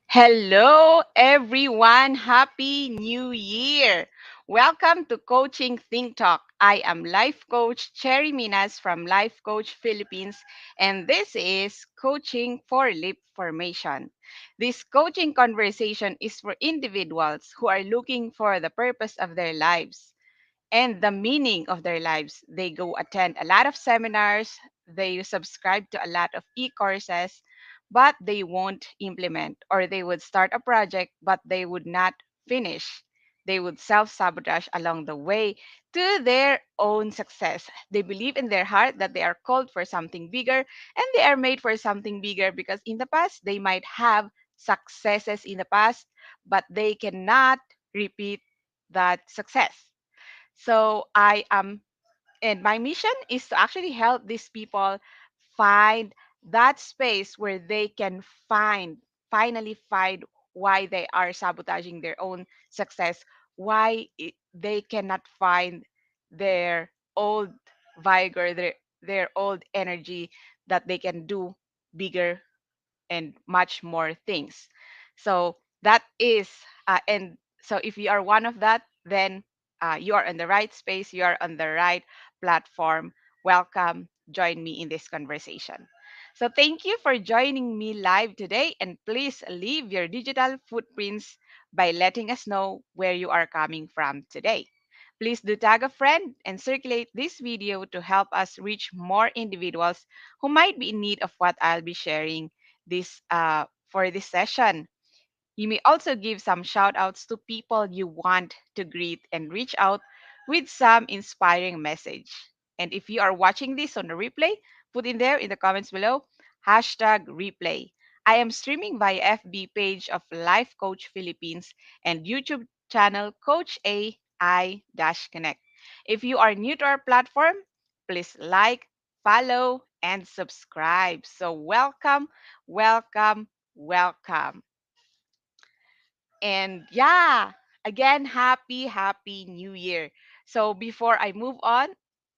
Hello, everyone. Happy New Year. Welcome to Coaching Think Talk. I am Life Coach Cherry Minas from Life Coach Philippines, and this is Coaching for Leap Formation. This coaching conversation is for individuals who are looking for the purpose of their lives and the meaning of their lives. They go attend a lot of seminars, they subscribe to a lot of e courses, but they won't implement, or they would start a project, but they would not finish. They would self sabotage along the way to their own success. They believe in their heart that they are called for something bigger and they are made for something bigger because in the past they might have successes in the past, but they cannot repeat that success. So I am, and my mission is to actually help these people find that space where they can finally find why they are sabotaging their own success, they cannot find their old vigor, their old energy that they can do bigger and much more things. So that is, and so if you are one of that, then you are in the right space, you are on the right platform. Welcome, join me in this conversation. So thank you for joining me live today, and please leave your digital footprints by letting us know where you are coming from today. Please do tag a friend and circulate this video to help us reach more individuals who might be in need of what I'll be sharing this for this session. You may also give some shout outs to people you want to greet and reach out with some inspiring message. And if you are watching this on the replay, put in there in the comments below hashtag replay. I am streaming via FB page of Life Coach Philippines and YouTube channel Coach AI-Connect. If you are new to our platform, please like, follow, and subscribe. So welcome, welcome, welcome. And yeah, again, happy New Year. So before I move on,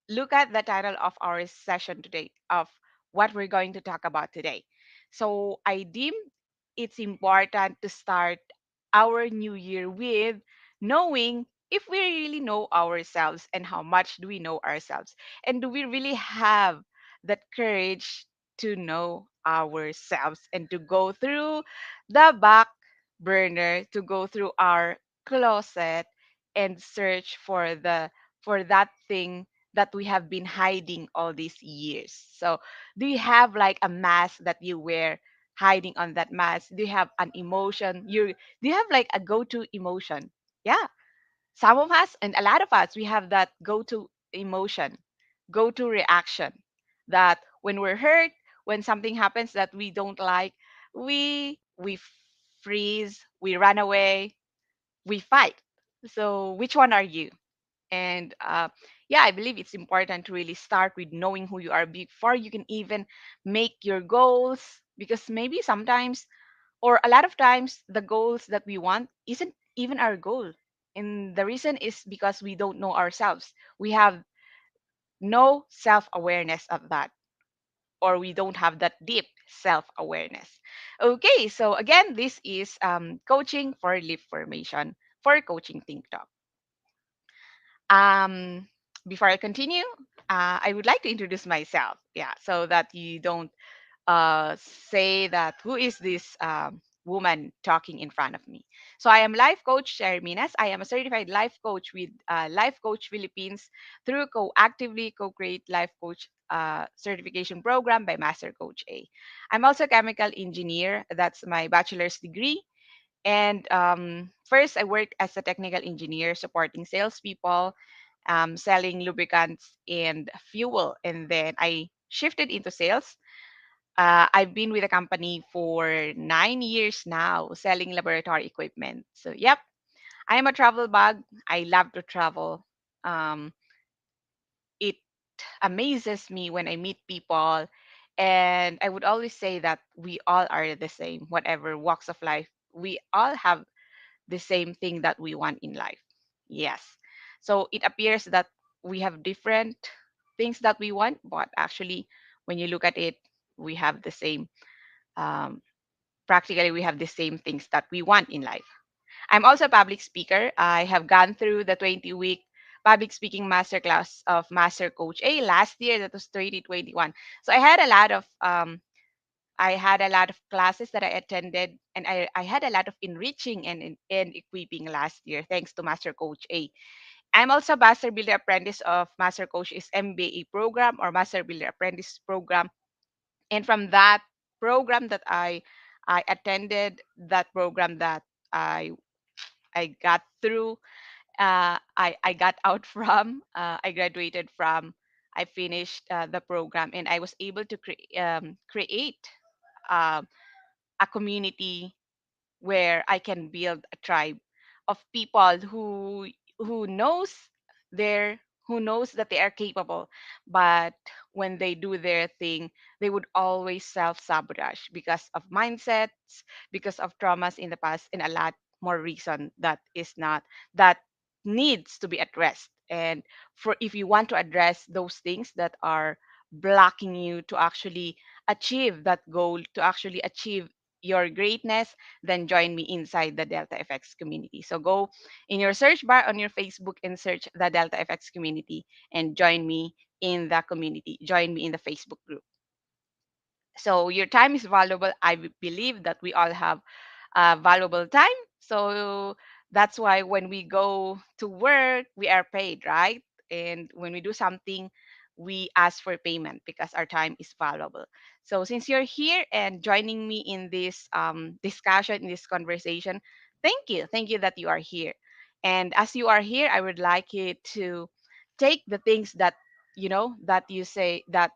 look at the title of our session today, of what we're going to talk about today. So I deem it's important to start our new year with knowing if we really know ourselves and how much do we know ourselves. And do we really have that courage to know ourselves and to go through the back burner, to go through our closet and search for that thing that we have been hiding all these years. So, do you have like a mask that you wear hiding on that mask? Do you have an emotion? Do you have like a go-to emotion? Yeah, some of us and a lot of us, we have that go-to emotion, go-to reaction that when we're hurt, when something happens that we don't like, we freeze, we run away, we fight. So which one are you? And yeah, I believe it's important to really start with knowing who you are before you can even make your goals, because maybe sometimes or a lot of times the goals that we want isn't even our goal, and the reason is because we don't know ourselves. We have no self-awareness of that, or we don't have that deep self-awareness. Okay, so again, this is coaching for leap formation for coaching think talk. um Before I continue, I would like to introduce myself, yeah, so that you don't say that who is this woman talking in front of me. So I am life coach Sherminas. I am a certified life coach with Life Coach Philippines through actively co-create life coach certification program by Master Coach A. I'm also a chemical engineer. That's my bachelor's degree. And first, I worked as a technical engineer supporting salespeople, selling lubricants and fuel. And then I shifted into sales. I've been with the company for 9 years now, selling laboratory equipment. So, yep, I am a travel bug. I love to travel. Um, it amazes me when I meet people. And I would always say that we all are the same, whatever walks of life. We all have the same thing that we want in life. Yes. So it appears that we have different things that we want, but actually, when you look at it, we have the same um, practically we have the same things that we want in life. I'm also a public speaker. I have gone through the 20-week public speaking masterclass of Master Coach A last year. That was 2021. So I had a lot of classes that I attended, and I had a lot of enriching and equipping last year, thanks to Master Coach A. I'm also Master Builder Apprentice of Master Coach's MBA program or Master Builder Apprentice program. And from that program that I attended, that program that I I got through, I got out from, I graduated from, I finished the program, and I was able to create um, a community where I can build a tribe of people who knows their who knows that they are capable, but when they do their thing, they would always self-sabotage because of mindsets, because of traumas in the past, and a lot more reason that needs to be addressed. And for if you want to address those things that are blocking you to actually achieve that goal, to actually achieve your greatness, then join me inside the Delta FX community. So go in your search bar on your Facebook and search the Delta FX community and join me in the community. Join me in the Facebook group. So your time is valuable. Believe that we all have valuable time. So that's why when we go to work, we are paid, right? And when we do something, we ask for payment because our time is valuable. So since you're here and joining me in this discussion, in this conversation, thank you. Thank you that you are here. And as you are here, I would like you to take the things that that you say that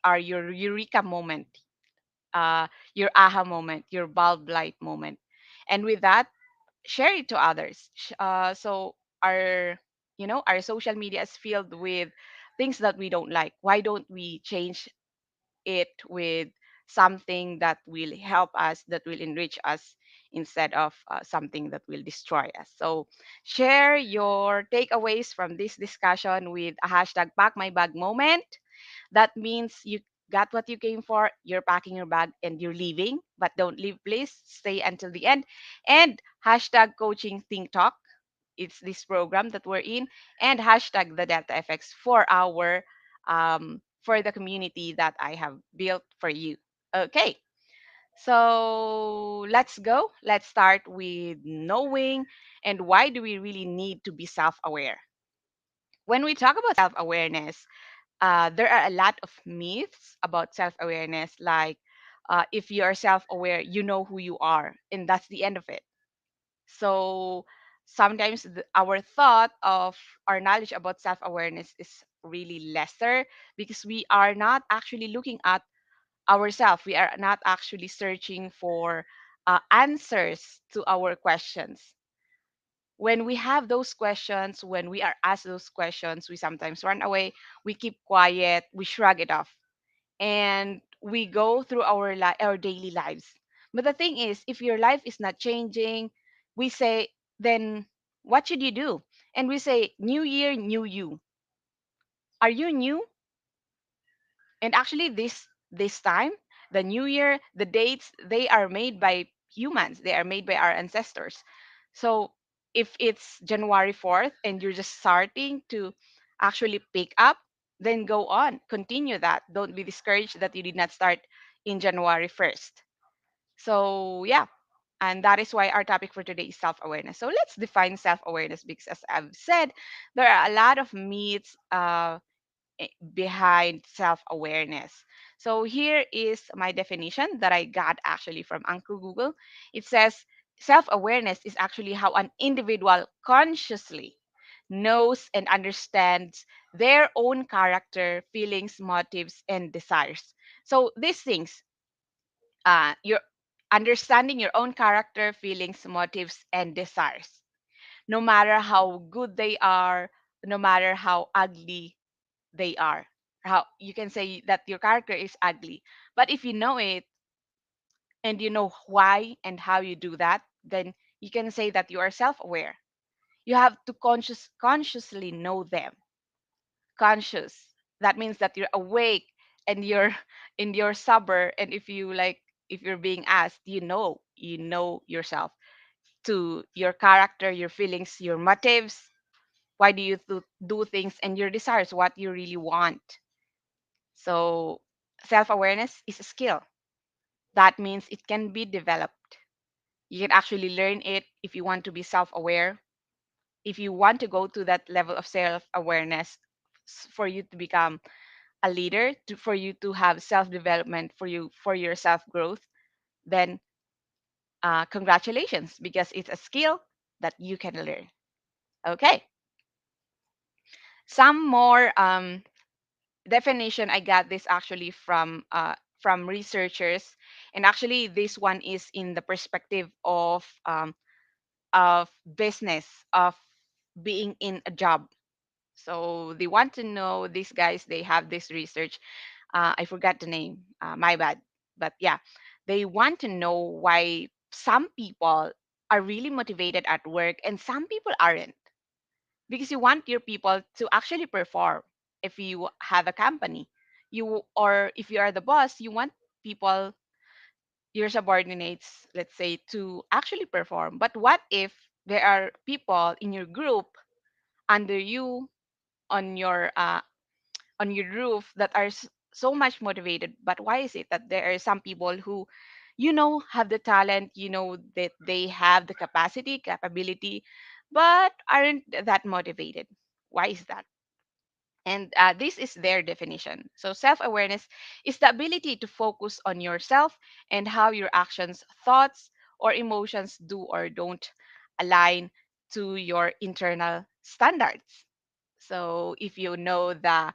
are your eureka moment, your aha moment, your bulb light moment. And with that, share it to others. So our, our social media is filled with things that we don't like. Why don't we change it with something that will help us, that will enrich us, instead of something that will destroy us? So share your takeaways from this discussion with a hashtag pack my bag moment. That means you got what you came for, you're packing your bag and you're leaving, but don't leave, please. Stay until the end. And hashtag coaching think talk. It's this program that we're in, and hashtag the Delta FX for the community that I have built for you. Okay, so let's go. Let's start with knowing and why do we really need to be self-aware. When we talk about self-awareness, there are a lot of myths about self-awareness, like if you are self-aware, you know who you are, and that's the end of it. So sometimes our thought of our knowledge about self-awareness is really lesser because we are not actually looking at ourselves. We are not actually searching for answers to our questions. When we have those questions, when we are asked those questions, we sometimes run away, we keep quiet, we shrug it off, and we go through our daily lives. But the thing is, if your life is not changing, we say, then what should you do? And we say, new year, new you. Are you new? And actually, this time, the new year, the dates, they are made by humans. They are made by our ancestors. So if it's January 4th and you're just starting to actually pick up, then go on, continue that. Don't be discouraged that you did not start in January 1st. So yeah, and that is why our topic for today is self-awareness. So let's define self-awareness, because as I've said, there are a lot of myths behind self awareness. So here is my definition that I got actually from Uncle Google. It says self awareness is actually how an individual consciously knows and understands their own character, feelings, motives, and desires. So these things, you're understanding your own character, feelings, motives, and desires, no matter how good they are, no matter how ugly they are. How you can say that your character is ugly, but if you know it and you know why and how you do that, then you can say that you are self-aware. You have to consciously know them. Conscious, that means that you're awake and you're in your sober, and if you like if you're being asked, you know yourself, to your character, your feelings, your motives, why do you do things, and your desires, what you really want. So self-awareness is a skill. That means it can be developed. You can actually learn it if you want to be self-aware, if you want to go to that level of self-awareness, for you to become a leader, for you to have self-development, for your self-growth, then congratulations, because it's a skill that you can learn. Okay, some more definition. I got this actually from researchers, and actually this one is in the perspective of business, of being in a job. So they want to know, these guys, they have this research. I forgot the name. My bad. But yeah, they want to know why some people are really motivated at work and some people aren't. Because you want your people to actually perform. If you have a company, or if you are the boss, you want people, your subordinates, let's say, to actually perform. But what if there are people in your group, under you, on your roof, that are so much motivated? But why is it that there are some people who, have the talent, that they have the capability, but aren't that motivated? Why is that? And this is their definition. So self awareness is the ability to focus on yourself and how your actions, thoughts, or emotions do or don't align to your internal standards. So if you know the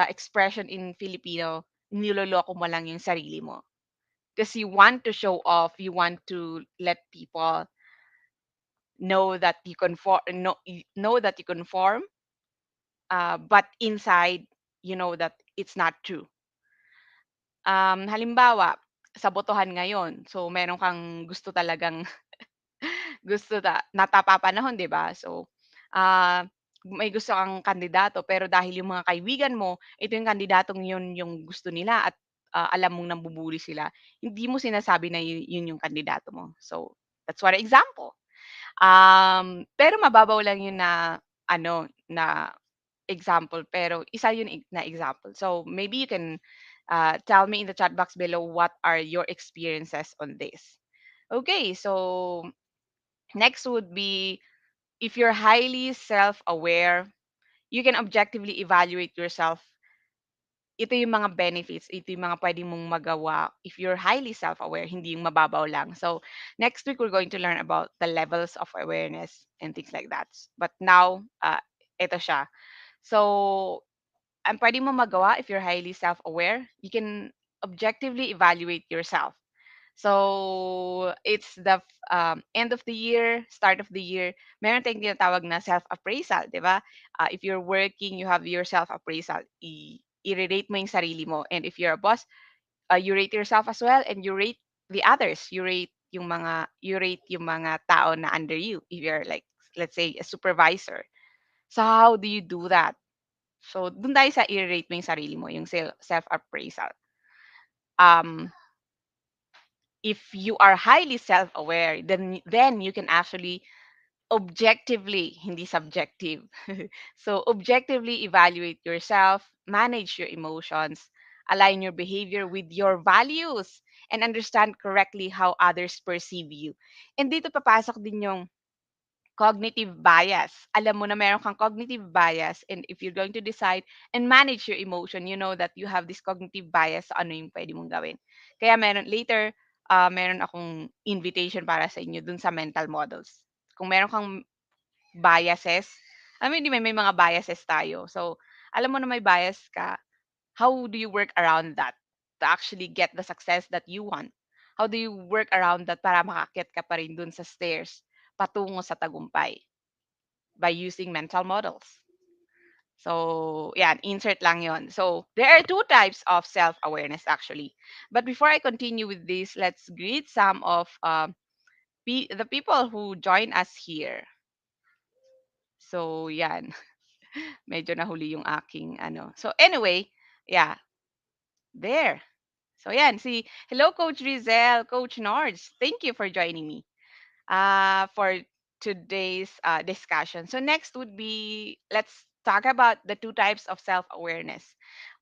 expression in Filipino, niloloko mo lang yung sarili mo. Because you want to show off, you want to let people know that you conform, know that you conform, but inside, you know that it's not true. Halimbawa, sa botohan ngayon, so meron kang gusto talagang natapapanahon, 'di ba? So, may gusto kang kandidato, pero dahil yung mga kaibigan mo, ito yung kandidatong yun yung gusto nila, at alam mong nambubuli sila, hindi mo sinasabi na yun yung kandidato mo. So, that's one example. Pero mababaw lang yun na ano, na example, pero isa yun na example. So maybe you can tell me in the chat box below what are your experiences on this. Okay, so next would be, if you're highly self-aware, you can objectively evaluate yourself. Ito yung mga benefits, ito yung mga pwede mong magawa if you're highly self-aware, hindi yung mababaw lang. So, next week, we're going to learn about the levels of awareness and things like that. But now, ito siya. So, ang pwede mo magawa if you're highly self-aware, you can objectively evaluate yourself. So, it's the end of the year, start of the year. Meron tayong tinatawag na self-appraisal, di ba? If you're working, you have your self-appraisal. I-rate mo yung sarili mo. And if you're a boss, you rate yourself as well, and you rate the others. You rate yung mga tao na under you. If you're like, let's say, a supervisor. So, how do you do that? So, dun tayo sa i-rate mo yung sarili mo, yung self-appraisal. Um, if you are highly self-aware, then you can actually objectively, hindi subjective. So objectively evaluate yourself, manage your emotions, align your behavior with your values, and understand correctly how others perceive you. And dito papasok din yung cognitive bias. Alam mo na meron kang cognitive bias, and if you're going to decide and manage your emotion, you know that you have this cognitive bias sa ano yung pwede mong gawin. Kaya later, meron akong invitation para sa inyo dun sa mental models. Kung meron kang biases, I mean, di ba, may mga biases tayo. So, alam mo na may bias ka, how do you work around that to actually get the success that you want? How do you work around that para makakit ka pa rin dun sa stairs patungo sa tagumpay? By using mental models. So, yeah, insert lang yon. So, there are two types of self-awareness actually. But before I continue with this, let's greet some of the people who join us here. So, yan. Medyo nahuli yung aking ano. So, anyway, yeah, there. So yan, hello Coach Rizel, Coach Nords. Thank you for joining me for today's discussion. So next would be, let's talk about the two types of self-awareness.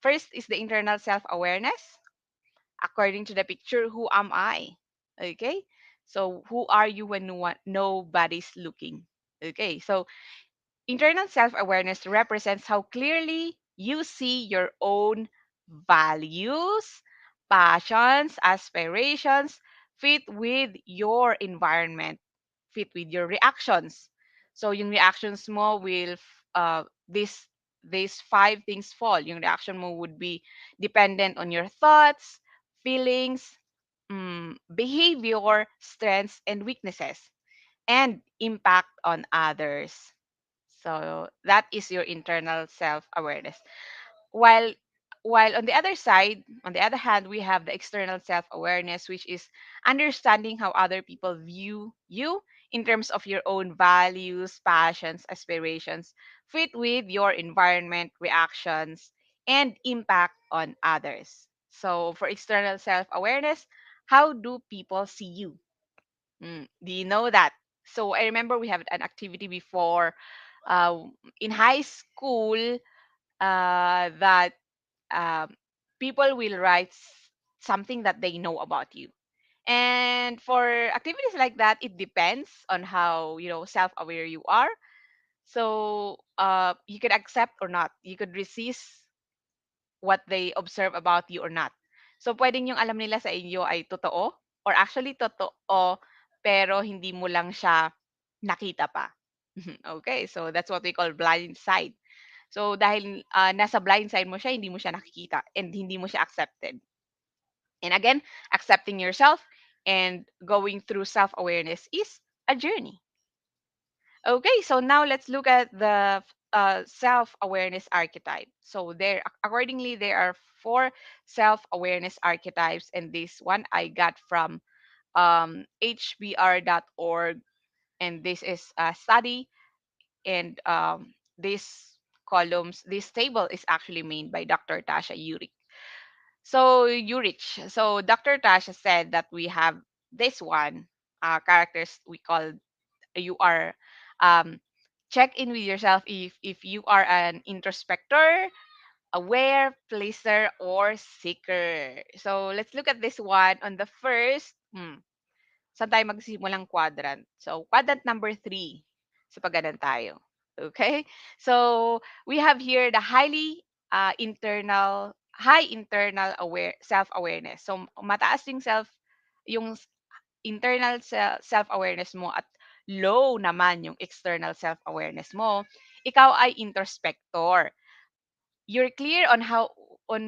First is the internal self-awareness. According to the picture, who am I? Okay. So who are you when nobody's looking? Okay. So internal self awareness represents how clearly you see your own values, passions, aspirations fit with your environment, fit with your reactions. So yung reactions mo will these five things fall. Yung reaction mo would be dependent on your thoughts, feelings, behavior, strengths, and weaknesses, and impact on others. So that is your internal self-awareness. While while on the other side, on the other hand, we have the external self-awareness, which is understanding how other people view you in terms of your own values, passions, aspirations, fit with your environment, reactions, and impact on others. So for external self-awareness, how do people see you? Do you know that? So I remember we have an activity before uh, in high school that um, people will write something that they know about you. And for activities like that, it depends on how self-aware you are. So you could accept or not. You could resist what they observe about you or not. So pwedeng yung alam nila sa inyo ay totoo or actually totoo pero hindi mo lang siya nakita pa. Okay, so that's what we call blind side. So dahil nasa blind side mo siya, hindi mo siya nakikita and hindi mo siya accepted. And again, accepting yourself and going through self-awareness is a journey. Okay, so now let's look at the self-awareness archetype. So accordingly, there are four self-awareness archetypes, and this one I got from hbr.org, and this is a study, and this table is actually made by Dr. Tasha Urich. So Dr. Tasha said that we have this one characters we call you are um, check in with yourself if you are an introspector, aware, pleaser, or seeker. So let's look at this one on the first. Saan tayo magsimulang quadrant? So quadrant number 3. So pagganan tayo. Okay? So we have here the high internal self-awareness. So mataas yung internal self-awareness mo at low naman yung external self-awareness mo, ikaw ay introspector. You're clear on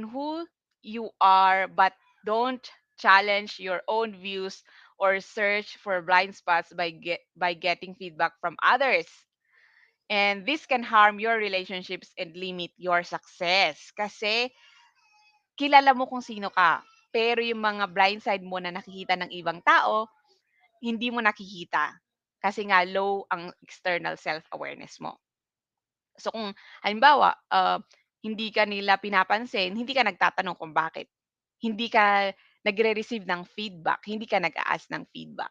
who you are but don't challenge your own views or search for blind spots by getting feedback from others. And this can harm your relationships and limit your success. Kasi kilala mo kung sino ka. Pero yung mga blind side mo na nakikita ng ibang tao, hindi mo nakikita kasi nga low ang external self-awareness mo. So kung halimbawa, hindi ka nila pinapansin, hindi ka nagtatanong kung bakit. Hindi ka nagre-receive ng feedback, hindi ka nag-a-ask ng feedback.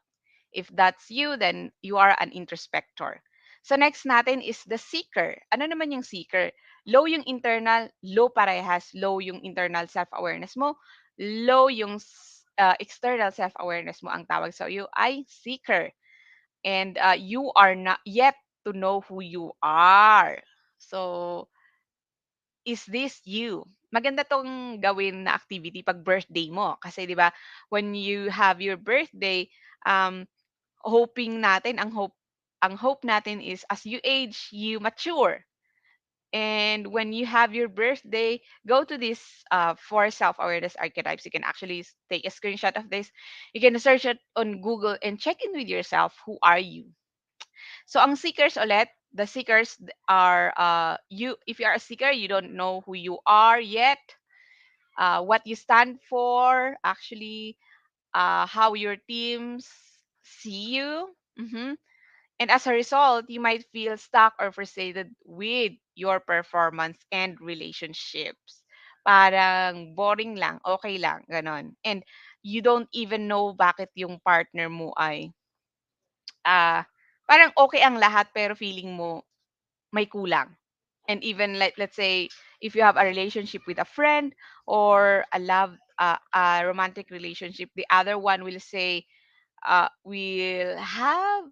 If that's you, then you are an introspector. So next natin is the seeker. Ano naman yung seeker? Low yung internal, low parehas, low yung internal self-awareness mo, low yung external self-awareness mo. Ang tawag sa iyo ay seeker. And you are not yet to know who you are. So, is this you? Maganda tong gawin na activity pag birthday mo. Kasi 'di ba, when you have your birthday, um, ang hope natin is as you age, you mature. And when you have your birthday, go to this four self-awareness archetypes. You can actually take a screenshot of this. You can search it on Google and check in with yourself. Who are you? So ang seekers ulit, the seekers are you if you are a seeker, you don't know who you are yet, what you stand for, actually how your teams see you. And as a result, you might feel stuck or frustrated with your performance and relationships. parang boring lang, okay lang, gano'n. And you don't even know bakit yung partner mo ay, parang okay ang lahat pero feeling mo may kulang. And even like let's say if you have a relationship with a friend or a romantic relationship, the other one will say, will have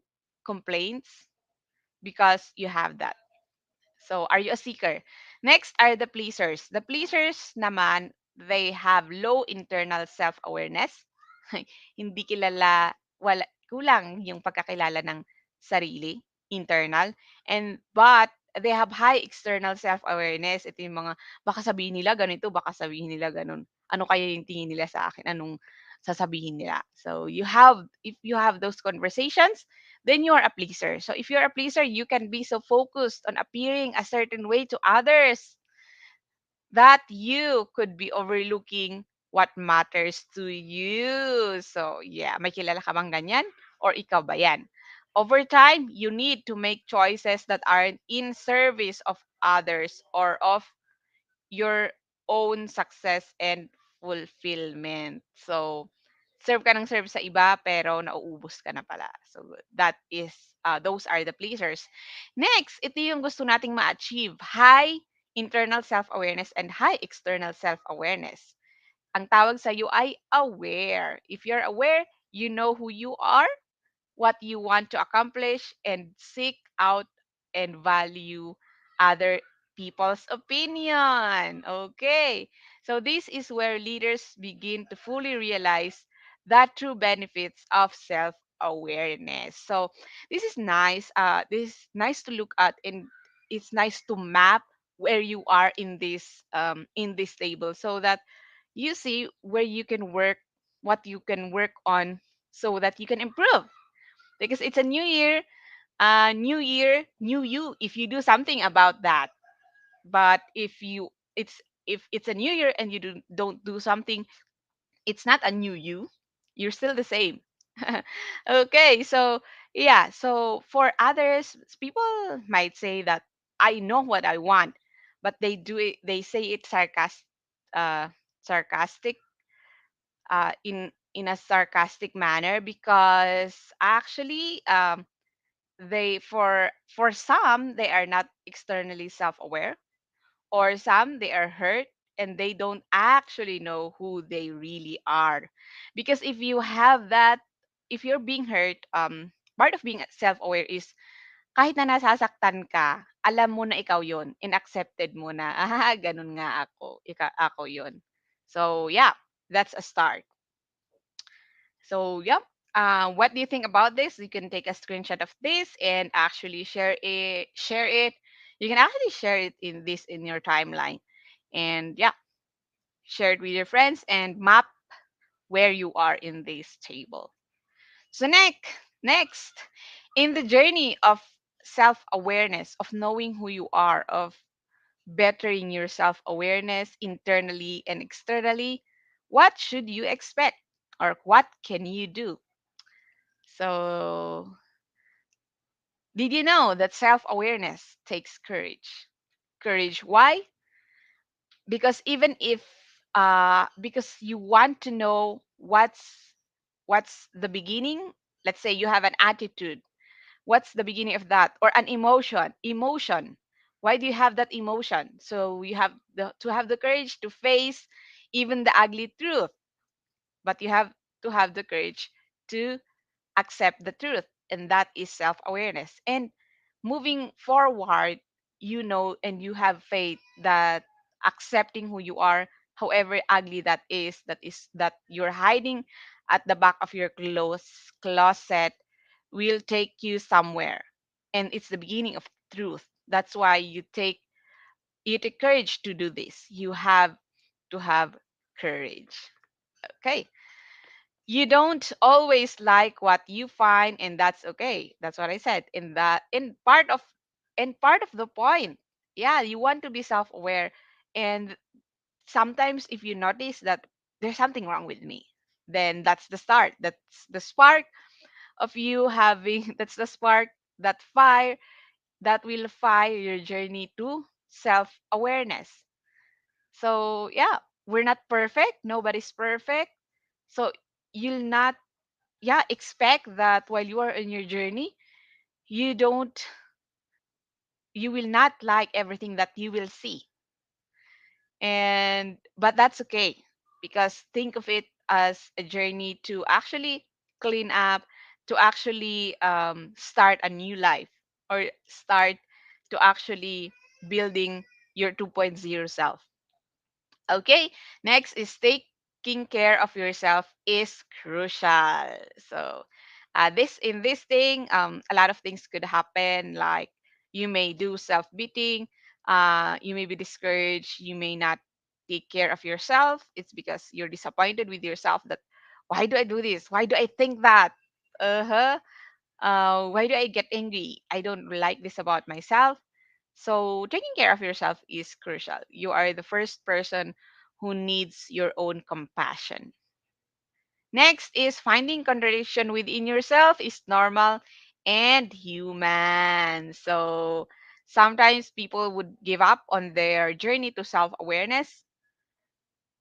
complaints because you have that. So, are you a seeker? Next are the pleasers. The pleasers naman, they have low internal self-awareness. Hindi kilala, wala, kulang yung pagkakilala ng sarili, internal. And, but, they have high external self-awareness. Ito yung mga, baka sabihin nila ganito, baka sabihin nila ganun. Ano kaya yung tingin nila sa akin? Anong sasabihin nila? So, if you have those conversations, then you are a pleaser. So if you're a pleaser, you can be so focused on appearing a certain way to others that you could be overlooking what matters to you. So yeah, may kilala ka bang ganyan? Or ikaw ba yan? Over time, you need to make choices that aren't in service of others or of your own success and fulfillment. So, serve ka ng serve sa iba pero nauubos ka na pala. So, those are the pleasers. Next, ito yung gusto nating ma-achieve. High internal self-awareness and high external self-awareness. Ang tawag sa iyo ay aware. If you're aware, you know who you are, what you want to accomplish, and seek out and value other people's opinion. Okay. So this is where leaders begin to fully realize the true benefits of self-awareness. So this is nice. This is nice to look at, and it's nice to map where you are in this table so that you see where you can work, what you can work on so that you can improve, because it's a new year, new you if you do something about that. But if it's a new year and you don't do something, it's not a new you. You're still the same. Okay, so yeah, so for others, people might say that I know what I want, but they say it uh, sarcastic, in a sarcastic manner, because actually, they for some they are not externally self-aware, or some they are hurt and they don't actually know who they really are. Because if you have that, if you're being hurt, part of being self-aware is kahit na nasasaktan ka, alam mo na ikaw yon and accepted mo na, ganun nga ako yon. So yeah, that's a start. So, yep. What do you think about this? You can take a screenshot of this and actually share it. Share it. You can actually share it in your timeline, and yeah, share it with your friends and map where you are in this table. So next, in the journey of self-awareness, of knowing who you are, of bettering your self-awareness internally and externally, what should you expect, or what can you do? So, did you know that self awareness takes courage? Courage. Why? Because even if, because you want to know what's the beginning. Let's say you have an attitude. What's the beginning of that? Or an emotion. Emotion. Why do you have that emotion? So you have to have the courage to face even the ugly truth. But you have to have the courage to accept the truth, and that is self-awareness. And moving forward, you know, and you have faith that accepting who you are, however ugly that you're hiding at the back of your closet, will take you somewhere, and it's the beginning of truth. That's why you take courage to do this. You have to have courage. Okay. You don't always like what you find, and that's okay. That's what I said. In part of the point, yeah, you want to be self-aware. And sometimes if you notice that there's something wrong with me, then that's the start. That's the spark of you having that's the spark, that fire that will fire your journey to self-awareness. So, yeah, we're not perfect. Nobody's perfect. So, you'll not, yeah, expect that while you are in your journey, you don't, you will not like everything that you will see. But that's okay, because think of it as a journey to actually clean up, to actually start a new life, or start to actually building your 2.0 self. Okay, next is taking care of yourself is crucial. So, this in this thing, a lot of things could happen. Like you may do self beating, you may be discouraged, you may not take care of yourself. It's because you're disappointed with yourself. That why do I do this? Why do I think that? Uh huh. Why do I get angry? I don't like this about myself. So, taking care of yourself is crucial. You are the first person who needs your own compassion. Next is finding contradiction within yourself is normal and human. So, sometimes people would give up on their journey to self awareness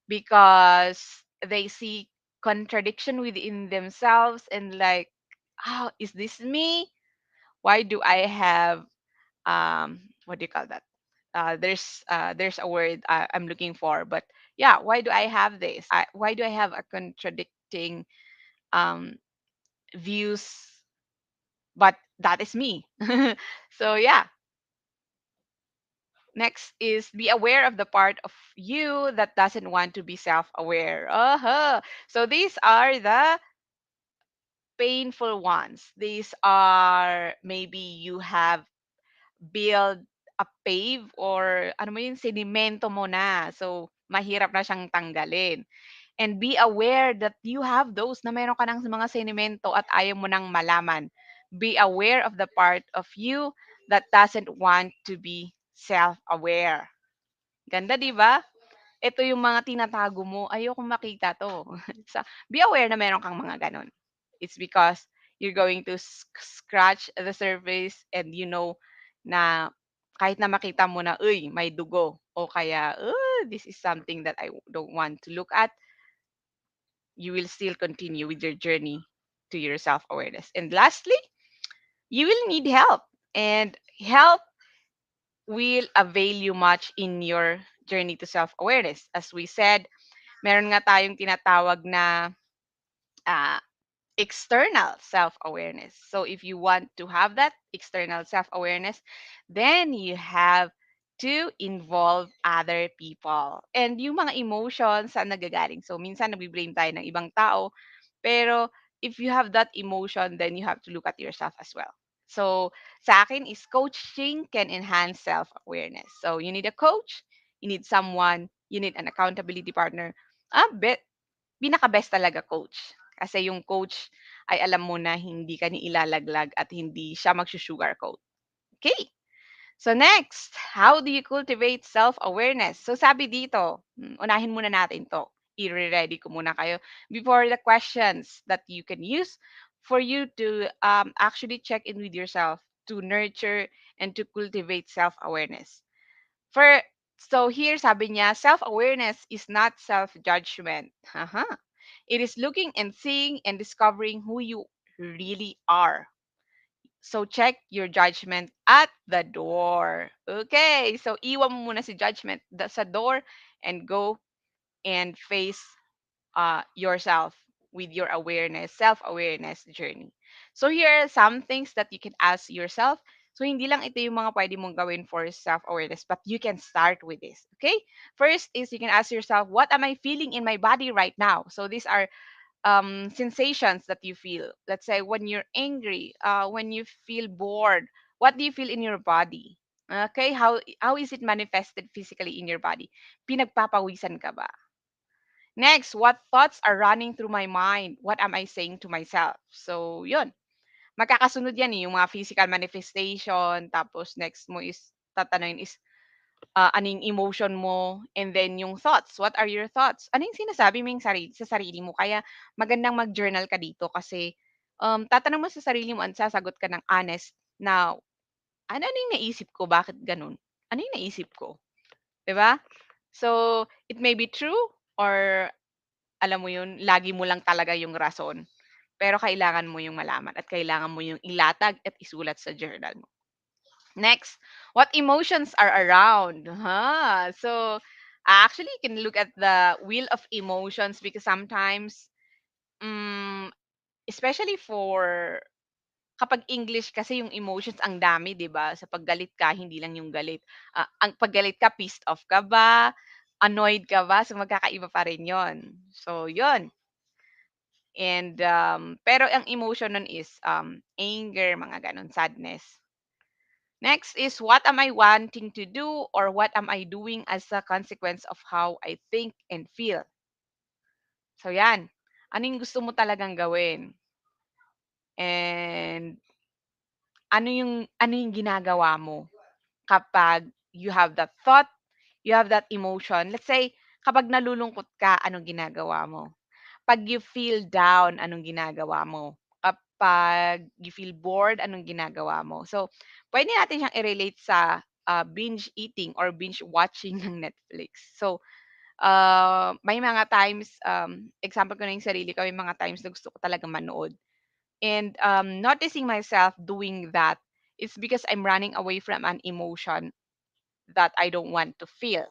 because they see contradiction within themselves and, like, oh, is this me? Why do I have what do you call that, there's a word I'm looking for, but yeah, why do I have this? Why do I have a contradicting um views? But that is me. So yeah, next is be aware of the part of you that doesn't want to be self-aware. Uh-huh. So these are the painful ones. These are maybe you have build a pave, or ano mo yun, sedimento mo na. So, mahirap na siyang tanggalin. And be aware that you have those na meron ka ng mga sedimento at ayaw mo nang malaman. Be aware of the part of you that doesn't want to be self-aware. Ganda, di ba? Ito yung mga tinatago mo, ayokong makita 'to. Sa be aware na meron kang mga gano'n. It's because you're going to scratch the surface, and you know na kahit na makita mo na, "Uy, may dugo," o kaya, this is something that I don't want to look at," you will still continue with your journey to your self-awareness. And lastly, you will need help, and help will avail you much in your journey to self-awareness. As we said, meron nga tayong tinatawag na ah, external self-awareness. So if you want to have that external self-awareness, then you have to involve other people. And yung mga emotions, saan nagagaling? So minsan nabiblame tayo ng ibang tao, pero if you have that emotion, then you have to look at yourself as well. So sa akin is coaching can enhance self-awareness. So you need a coach, you need someone, you need an accountability partner. Pinaka-best talaga coach. Kasi yung coach ay alam mo na hindi ka ilalaglag at hindi siya magsu-sugarcoat. Okay. So next, how do you cultivate self-awareness? So sabi dito, unahin muna natin 'to. I-ready ko muna kayo before the questions that you can use for you to actually check in with yourself, to nurture and to cultivate self-awareness. For so here sabi niya, self-awareness is not self-judgment. It is looking and seeing and discovering who you really are. So check your judgment at the door. Okay, so iwan mo muna si judgment sa door and go and face yourself with your awareness, self-awareness journey. So here are some things that you can ask yourself. So hindi lang ito yung mga pwede mong gawin for self-awareness, but you can start with this. Okay? First is you can ask yourself, what am I feeling in my body right now? So these are sensations that you feel. Let's say when you're angry, when you feel bored, what do you feel in your body? Okay, how is it manifested physically in your body? Pinagpapawisan ka ba? Next, what thoughts are running through my mind? What am I saying to myself? So, yun. Magkakasunod yan yung mga physical manifestation. Tapos, next mo is, tatanungin is, ano yung emotion mo? And then, yung thoughts. What are your thoughts? Ano yung sinasabi mo yung sa sarili mo? Kaya, magandang mag-journal ka dito kasi, tatanong mo sa sarili mo at sasagot ka ng honest na, ano yung naisip ko? Bakit ganun? Ano yung naisip ko? 'Di ba? So, it may be true or alam mo yun, lagi mo lang talaga yung rason. Pero kailangan mo yung malaman at kailangan mo yung ilatag at isulat sa journal mo. Next, what emotions are around? Huh? So, actually, you can look at the wheel of emotions because sometimes, um, especially for kapag English kasi yung emotions ang dami, 'di ba? Sa paggalit ka, hindi lang yung galit. Ang paggalit ka, pissed off ka ba? Annoyed ka ba? So, magkakaiba pa rin yon. So, yon. And, pero ang emotion nun is anger, mga ganon, sadness. Next is what am I wanting to do or what am I doing as a consequence of how I think and feel. So yan, ano yung gusto mo talagang gawin? And ano yung ginagawa mo kapag you have that thought, you have that emotion. Let's say kapag nalulungkot ka, anong ginagawa mo? 'Pag you feel down, anong ginagawa mo? Kapag you feel bored, anong ginagawa mo? So, puwede natin siyang i-relate sa, binge eating or binge watching ng Netflix. So, may mga times, example ko na yung sarili ko, may mga times na gusto ko talagang manood. And, noticing myself doing that, it's because I'm running away from an emotion that I don't want to feel,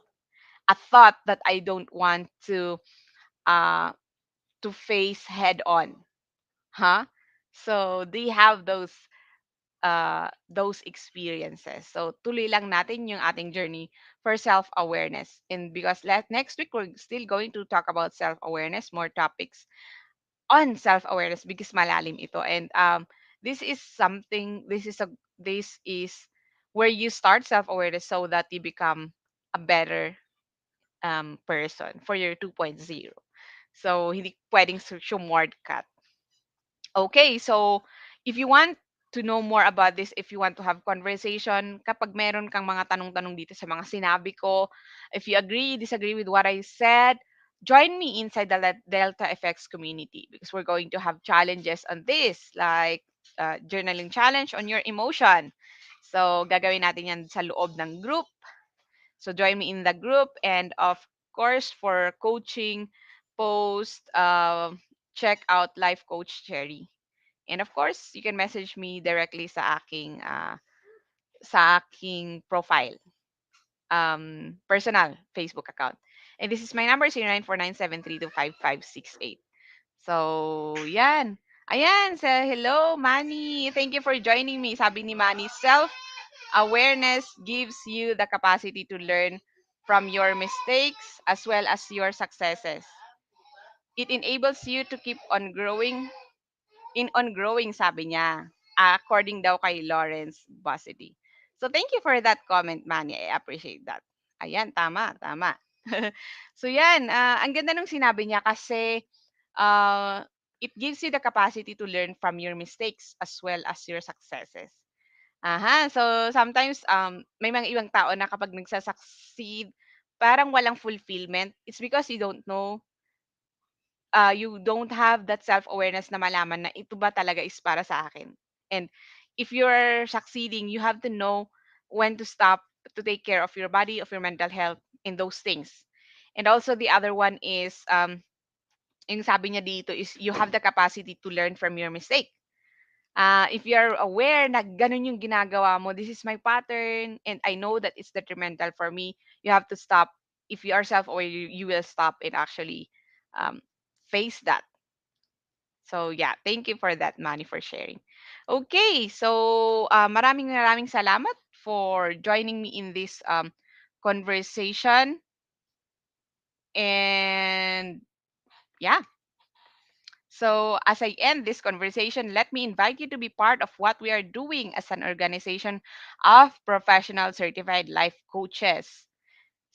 a thought that I don't want uh, to face head on. Huh? So they have those experiences. So tuloy lang natin yung ating journey for self-awareness. And because next week we're still going to talk about self-awareness, more topics on self-awareness because malalim ito. And this is something this is where you start self-awareness so that you become a better person for your 2.0. So hindi pwedeng shortcut. Okay, so if you want to know more about this, if you want to have conversation, kapag meron kang mga tanong-tanong dito sa mga sinabi ko, if you agree, disagree with what I said, join me inside the Delta Effects community because we're going to have challenges on this, like journaling challenge on your emotion. So, gagawin natin yan sa loob ng group. So, join me in the group. And of course, for coaching, post, check out Life Coach Cherry. And of course, you can message me directly sa aking profile, personal Facebook account. And this is my number, 094973255568. So, yan. Ayan, hello, Manny. Thank you for joining me. Sabi ni Manny, self-awareness gives you the capacity to learn from your mistakes as well as your successes. It enables you to keep on growing on growing, sabi niya. According daw kay Lawrence Bossidy. So, thank you for that comment, Manny. I appreciate that. Ayan, tama, tama. So, yan. Ang ganda nung sinabi niya kasi uh, it gives you the capacity to learn from your mistakes as well as your successes. Aha. So, sometimes, may mga ibang tao na kapag nagsasucceed, parang walang fulfillment. It's because you don't have that self-awareness na malaman na ito ba talaga is para sa akin. And if you're succeeding, you have to know when to stop to take care of your body, of your mental health, in those things. And also the other one is, yung sabi niya dito is you have the capacity to learn from your mistake. If you're aware na ganun yung ginagawa mo, this is my pattern, and I know that it's detrimental for me, you have to stop. If you are self-aware, you will stop and actually um, face that. So yeah, thank you for that, Manny, for sharing. Okay, so maraming maraming salamat for joining me in this conversation. And yeah, so as I end this conversation, let me invite you to be part of what we are doing as an organization of professional certified life coaches.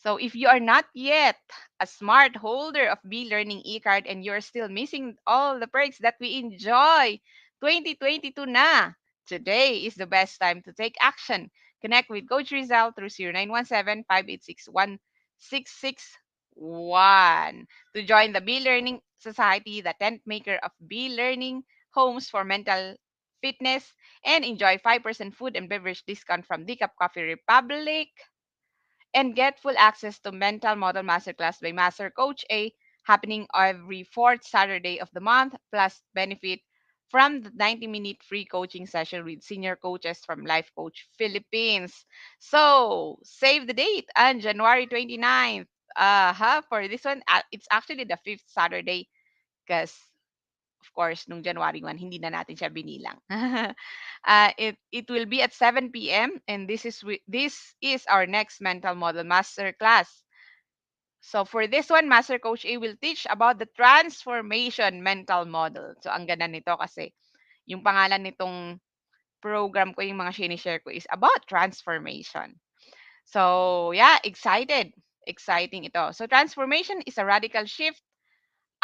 So if you are not yet a smart holder of B-Learning e-card and you're still missing all the perks that we enjoy, 2022 na. Today is the best time to take action. Connect with Coach Rizal through 0917-586-1661 to join the B-Learning Society, the tent maker of B-Learning homes for mental fitness, and enjoy 5% food and beverage discount from Decaf Coffee Republic and get full access to Mental Model Masterclass by Master Coach A happening every fourth Saturday of the month, plus benefit from the 90-minute free coaching session with senior coaches from Life Coach Philippines. So, save the date on January 29th. For this one, it's actually the fifth Saturday because of course, nung January 1, hindi na natin siya binilang. It will be at 7 p.m. and this is our next mental model master class. So for this one, Master Coach A will teach about the transformation mental model. So ang ganda nito kasi yung pangalan nitong program ko, yung mga share ko is about transformation. So yeah, excited. Exciting ito. So transformation is a radical shift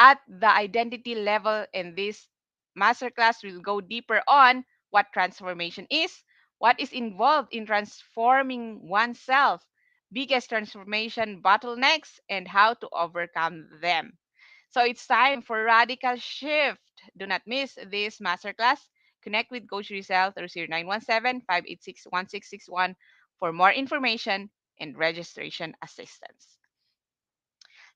at the identity level, and this masterclass will go deeper on what transformation is, what is involved in transforming oneself, biggest transformation bottlenecks, and how to overcome them. So it's time for radical shift. Do not miss this masterclass. Connect with Coach Rizal through 0917-586-1661 for more information and registration assistance.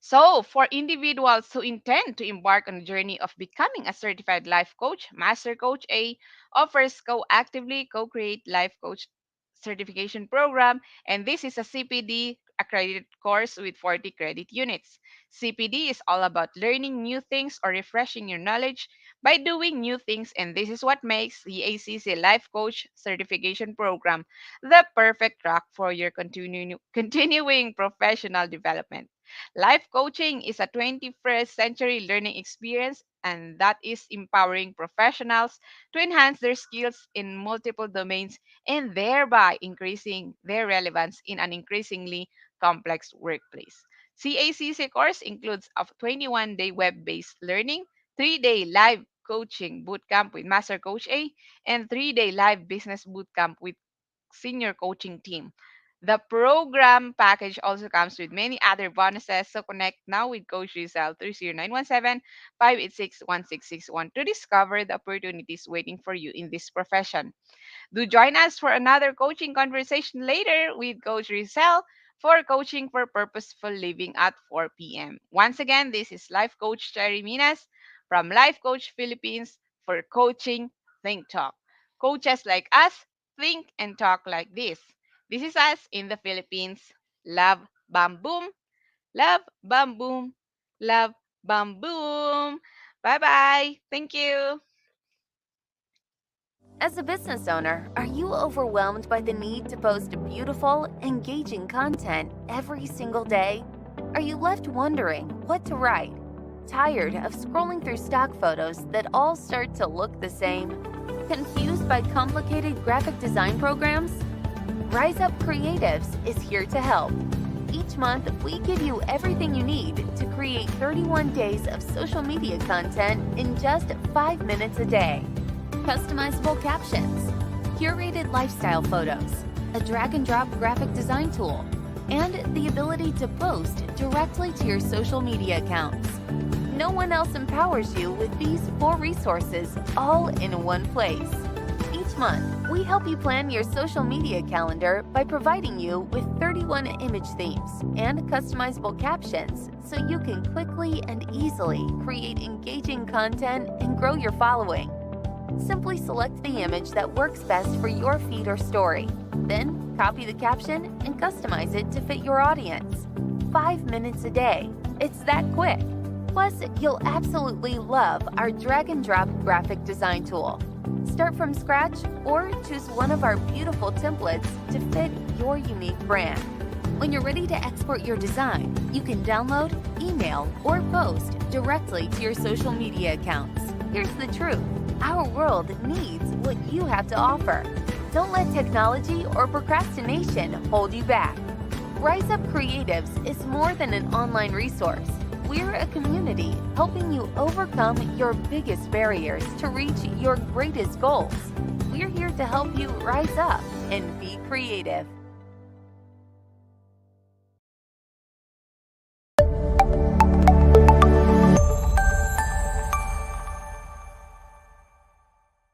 So, for individuals who intend to embark on a journey of becoming a certified life coach, Master Coach A offers co-actively co-create life coach certification program, and this is a CPD accredited course with 40 credit units. CPD is all about learning new things or refreshing your knowledge by doing new things, and this is what makes the ACC Life Coach certification program the perfect track for your continuing professional development. Life coaching is a 21st century learning experience, and that is empowering professionals to enhance their skills in multiple domains and thereby increasing their relevance in an increasingly complex workplace. CACC course includes a 21-day web-based learning, 3-day live coaching bootcamp with Master Coach A, and 3-day live business bootcamp with senior coaching team. The program package also comes with many other bonuses, so connect now with Coach Rizal through 0917-586-1661 to discover the opportunities waiting for you in this profession. Do join us for another coaching conversation later with Coach Rizal for Coaching for Purposeful Living at 4 p.m. Once again, this is Life Coach Cherry Minas from Life Coach Philippines for Coaching Think Talk. Coaches like us think and talk like this. This is us in the Philippines. Love, bam, boom. Love, bam, boom. Love, bam, boom. Bye bye. Thank you. As a business owner, are you overwhelmed by the need to post beautiful, engaging content every single day? Are you left wondering what to write? Tired of scrolling through stock photos that all start to look the same? Confused by complicated graphic design programs? Rise Up Creatives is here to help. Each month, we give you everything you need to create 31 days of social media content in just 5 minutes a day. Customizable captions, curated lifestyle photos, a drag-and-drop graphic design tool, and the ability to post directly to your social media accounts. No one else empowers you with these 4 resources all in one place. Each month, we help you plan your social media calendar by providing you with 31 image themes and customizable captions so you can quickly and easily create engaging content and grow your following. Simply select the image that works best for your feed or story. Then, copy the caption and customize it to fit your audience. 5 minutes a day. It's that quick. Plus, you'll absolutely love our drag-and-drop graphic design tool. Start from scratch or choose one of our beautiful templates to fit your unique brand. When you're ready to export your design, you can download, email, or post directly to your social media accounts. Here's the truth. Our world needs what you have to offer. Don't let technology or procrastination hold you back. Rise Up Creatives is more than an online resource. We're a community helping you overcome your biggest barriers to reach your greatest goals. We're here to help you rise up and be creative.